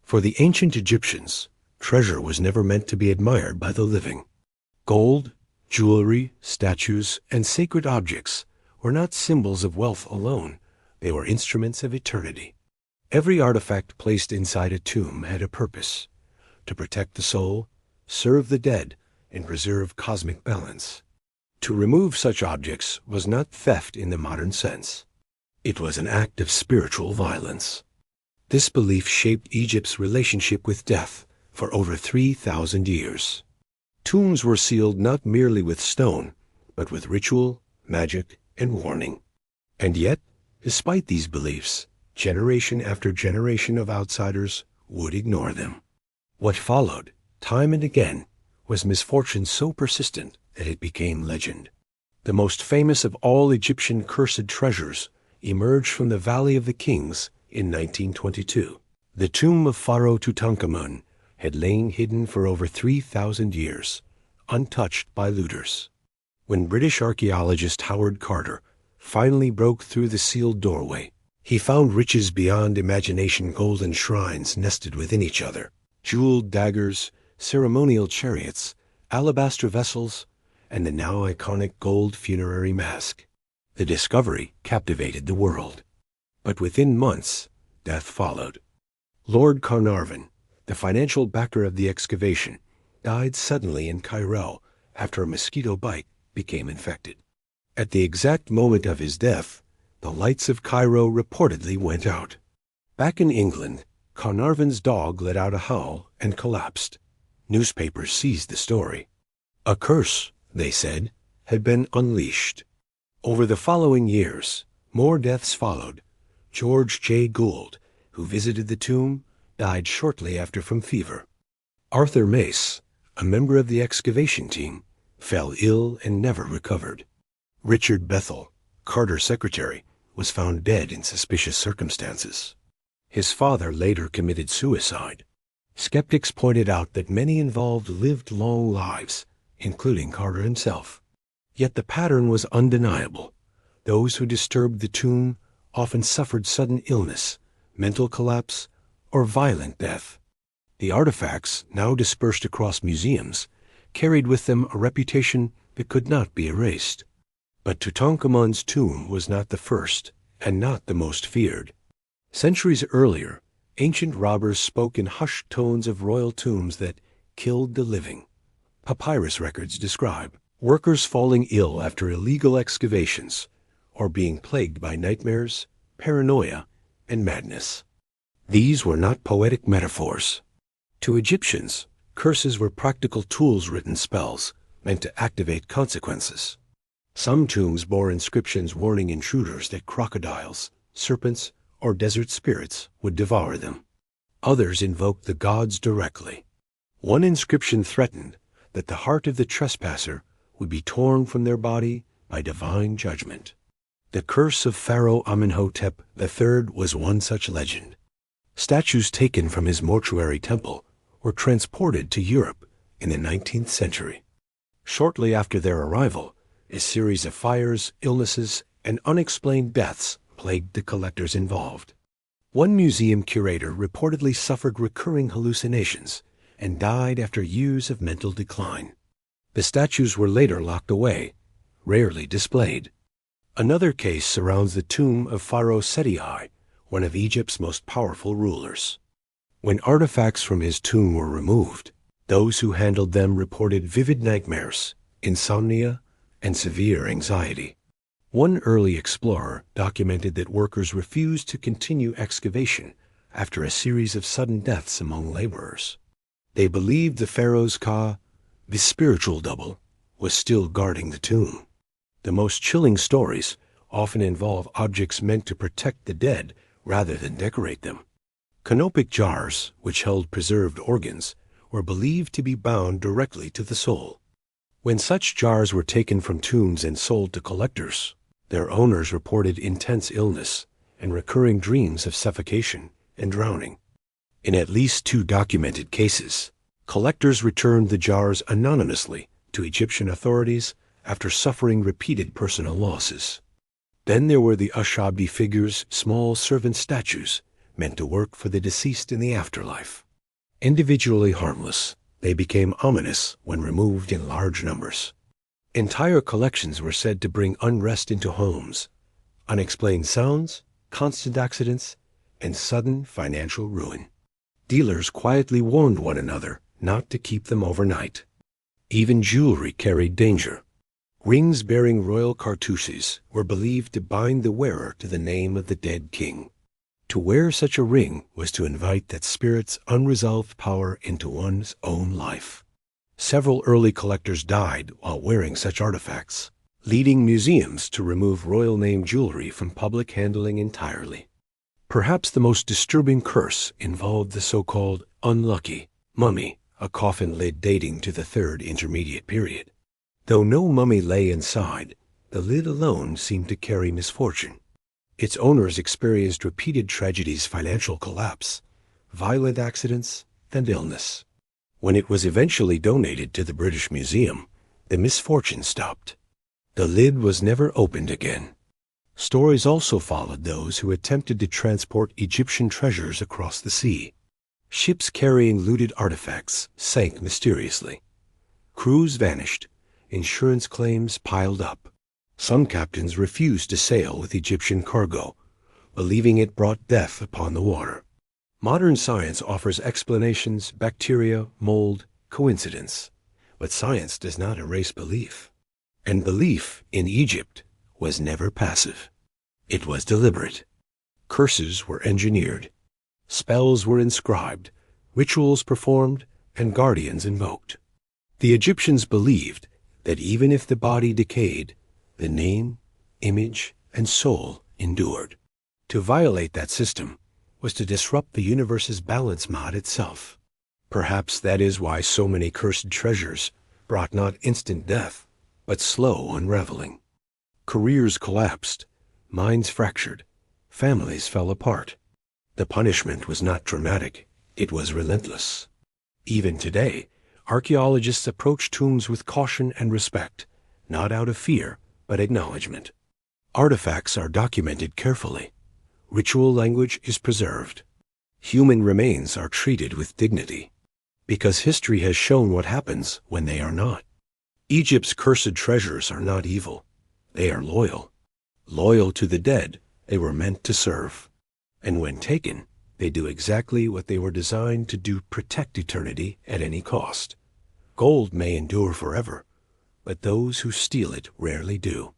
For the ancient Egyptians, treasure was never meant to be admired by the living. Gold, jewelry, statues, and sacred objects were not symbols of wealth alone. They were instruments of eternity. Every artifact placed inside a tomb had a purpose: to protect the soul, serve the dead, and preserve cosmic balance. To remove such objects was not theft in the modern sense. It was an act of spiritual violence. This belief shaped Egypt's relationship with death for over 3,000 years. Tombs were sealed not merely with stone, but with ritual, magic, and warning. And yet, despite these beliefs, generation after generation of outsiders would ignore them. What followed, time and again, was misfortune so persistent that it became legend. The most famous of all Egyptian cursed treasures emerged from the Valley of the Kings in 1922. The tomb of Pharaoh Tutankhamun had lain hidden for over 3,000 years, untouched by looters. When British archaeologist Howard Carter finally broke through the sealed doorway, he found riches beyond imagination: golden shrines nested within each other, jeweled daggers, ceremonial chariots, alabaster vessels, and the now iconic gold funerary mask. The discovery captivated the world. But within months, death followed. Lord Carnarvon, the financial backer of the excavation, died suddenly in Cairo after a mosquito bite became infected. At the exact moment of his death, the lights of Cairo reportedly went out. Back in England, Carnarvon's dog let out a howl and collapsed. Newspapers seized the story. A curse, they said, had been unleashed. Over the following years, more deaths followed. George J. Gould, who visited the tomb, died shortly after from fever. Arthur Mace, a member of the excavation team, fell ill and never recovered. Richard Bethel, Carter's secretary, was found dead in suspicious circumstances. His father later committed suicide. Skeptics pointed out that many involved lived long lives, including Carter himself. Yet the pattern was undeniable. Those who disturbed the tomb often suffered sudden illness, mental collapse, or violent death. The artifacts, now dispersed across museums, carried with them a reputation that could not be erased. But Tutankhamun's tomb was not the first, and not the most feared. Centuries earlier, ancient robbers spoke in hushed tones of royal tombs that killed the living. Papyrus records describe workers falling ill after illegal excavations, or being plagued by nightmares, paranoia, and madness. These were not poetic metaphors. To Egyptians, curses were practical tools, written spells meant to activate consequences. Some tombs bore inscriptions warning intruders that crocodiles, serpents, or desert spirits would devour them. Others invoked the gods directly. One inscription threatened that the heart of the trespasser would be torn from their body by divine judgment. The curse of Pharaoh Amenhotep III was one such legend. Statues taken from his mortuary temple were transported to Europe in the 19th century. Shortly after their arrival, a series of fires, illnesses, and unexplained deaths plagued the collectors involved. One museum curator reportedly suffered recurring hallucinations and died after years of mental decline. The statues were later locked away, rarely displayed. Another case surrounds the tomb of Pharaoh Seti I, one of Egypt's most powerful rulers. When artifacts from his tomb were removed, those who handled them reported vivid nightmares, insomnia, and severe anxiety. One early explorer documented that workers refused to continue excavation after a series of sudden deaths among laborers. They believed the pharaoh's ka, the spiritual double, was still guarding the tomb. The most chilling stories often involve objects meant to protect the dead rather than decorate them. Canopic jars, which held preserved organs, were believed to be bound directly to the soul. When such jars were taken from tombs and sold to collectors, their owners reported intense illness and recurring dreams of suffocation and drowning. In at least 2 documented cases, collectors returned the jars anonymously to Egyptian authorities after suffering repeated personal losses. Then there were the Ushabti figures, small servant statues meant to work for the deceased in the afterlife. Individually harmless, they became ominous when removed in large numbers. Entire collections were said to bring unrest into homes, unexplained sounds, constant accidents, and sudden financial ruin. Dealers quietly warned one another not to keep them overnight. Even jewelry carried danger. Rings bearing royal cartouches were believed to bind the wearer to the name of the dead king. To wear such a ring was to invite that spirit's unresolved power into one's own life. Several early collectors died while wearing such artifacts, leading museums to remove royal name jewelry from public handling entirely. Perhaps the most disturbing curse involved the so-called unlucky mummy, a coffin lid dating to the Third Intermediate Period. Though no mummy lay inside, the lid alone seemed to carry misfortune. Its owners experienced repeated tragedies, financial collapse, violent accidents, and illness. When it was eventually donated to the British Museum, the misfortune stopped. The lid was never opened again. Stories also followed those who attempted to transport Egyptian treasures across the sea. Ships carrying looted artifacts sank mysteriously. Crews vanished. Insurance claims piled up. Some captains refused to sail with Egyptian cargo, believing it brought death upon the water. Modern science offers explanations: bacteria, mold, coincidence. But science does not erase belief. And belief in Egypt was never passive. It was deliberate. Curses were engineered. Spells were inscribed, rituals performed, and guardians invoked. The Egyptians believed that even if the body decayed, the name, image, and soul endured. To violate that system was to disrupt the universe's balance mod itself. Perhaps that is why so many cursed treasures brought not instant death, but slow unraveling. Careers collapsed, minds fractured, families fell apart. The punishment was not dramatic, it was relentless. Even today, archaeologists approach tombs with caution and respect, not out of fear, but acknowledgement. Artifacts are documented carefully. Ritual language is preserved. Human remains are treated with dignity, because history has shown what happens when they are not. Egypt's cursed treasures are not evil. They are loyal. Loyal to the dead they were meant to serve. And when taken, they do exactly what they were designed to do: protect eternity at any cost. Gold may endure forever, but those who steal it rarely do.